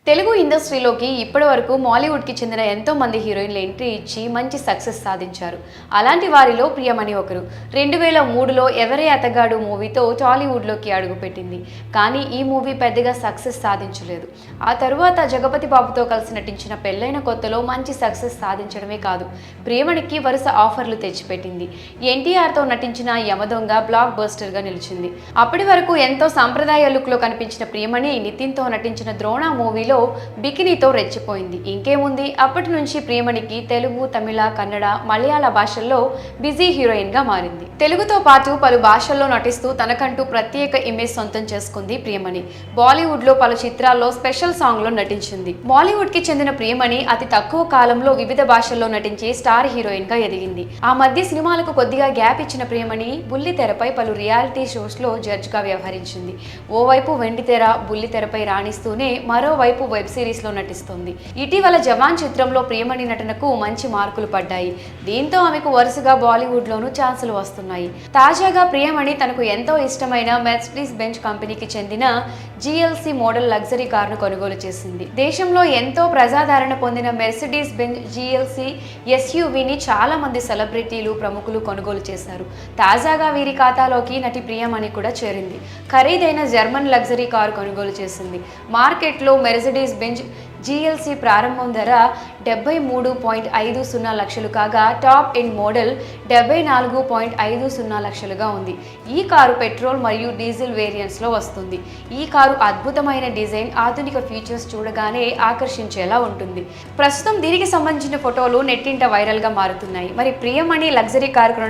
తెలుగు ఇండస్ట్రీలోకి ఇప్పటివరకు మాలీవుడ్కి చెందిన ఎంతో మంది హీరోయిన్లు ఎంట్రీ ఇచ్చి మంచి సక్సెస్ సాధించారు. అలాంటి వారిలో ప్రియమణి ఒకరు. 2003లో ఎవరే అతగాడు మూవీతో టాలీవుడ్లోకి అడుగుపెట్టింది. కానీ ఈ మూవీ పెద్దగా సక్సెస్ సాధించలేదు. ఆ తరువాత జగపతి బాబుతో కలిసి నటించిన పెళ్లైన కొత్తలో మంచి సక్సెస్ సాధించడమే కాదు, ప్రియమణికి వరుస ఆఫర్లు తెచ్చిపెట్టింది. ఎన్టీఆర్తో నటించిన యమదొంగ బ్లాక్ బస్టర్గా నిలిచింది. అప్పటి వరకు ఎంతో సాంప్రదాయ లుక్లో కనిపించిన ప్రియమణి నితిన్తో నటించిన ద్రోణ మూవీలో బికినీతో రెచ్చిపోయింది. ఇంకేముంది, అప్పటి నుంచి ప్రియమణికి తెలుగు, తమిళ, కన్నడ, మలయాళ భాషల్లో బిజీ హీరోయిన్ గా మారింది. తెలుగుతో పాటు పలు భాషల్లో నటిస్తూ తనకంటూ ప్రత్యేక ఇమేజ్ సొంతం చేసుకుంది ప్రియమణి. బాలీవుడ్ లో పలు చిత్రాల్లో స్పెషల్ సాంగ్ లో నటించింది. బాలీవుడ్ కి చెందిన ప్రియమణి అతి తక్కువ కాలంలో వివిధ భాషల్లో నటించే స్టార్ హీరోయిన్ గా ఎదిగింది. ఆ మధ్య సినిమాలకు కొద్దిగా గ్యాప్ ఇచ్చిన ప్రియమణి బుల్లి తెరపై పలు రియాలిటీ షోస్ లో జడ్జ్ గా వ్యవహరించింది. ఓవైపు వెండితెర, బుల్లి తెరపై రాణిస్తూనే మరోవైపు వెబ్ సిరీస్ లో నటిస్తుంది. ఇటీవల జవాన్ చిత్రంలో ప్రియమణి నటనకు మంచి మార్కులు పడ్డాయి. దీంతో ఆమెకు వరుసగా బాలీవుడ్ లోనూ ఛాన్సులు వస్తున్నాయి. తాజాగా ప్రియమణి తనకు ఎంతో ఇష్టమైన మెర్సిడీస్ బెంజ్ కంపెనీకి చెందిన GLC మోడల్ లగ్జరీ కారును కొనుగోలు చేసింది. దేశంలో ఎంతో ప్రజాదరణ పొందిన మెర్సిడీస్ బెంజ్ GLC SUVని చాలా మంది సెలబ్రిటీలు, ప్రముఖులు కొనుగోలు చేశారు. తాజాగా వీరి ఖాతాలోకి నటి ప్రియమణి కూడా చేరింది. ఖరీదైన జర్మన్ లగ్జరీ కారు కొనుగోలు చేసింది. మార్కెట్లో మెర్సిడీస్ బెంజ్ GLC ప్రారంభం ధర 73.50 లక్షలు కాగా టాప్ ఎండ్ మోడల్ 74.50 లక్షలుగా ఉంది. ఈ కారు పెట్రోల్ మరియు డీజిల్ వేరియంట్స్ లో వస్తుంది. ఈ కారు అద్భుతమైన డిజైన్, ఆధునిక ఫీచర్స్ చూడగానే ఆకర్షించేలా ఉంటుంది. ప్రస్తుతం దీనికి సంబంధించిన ఫోటోలు నెట్టింట వైరల్ గా మారుతున్నాయి. మరి ప్రియమణి లగ్జరీ కారు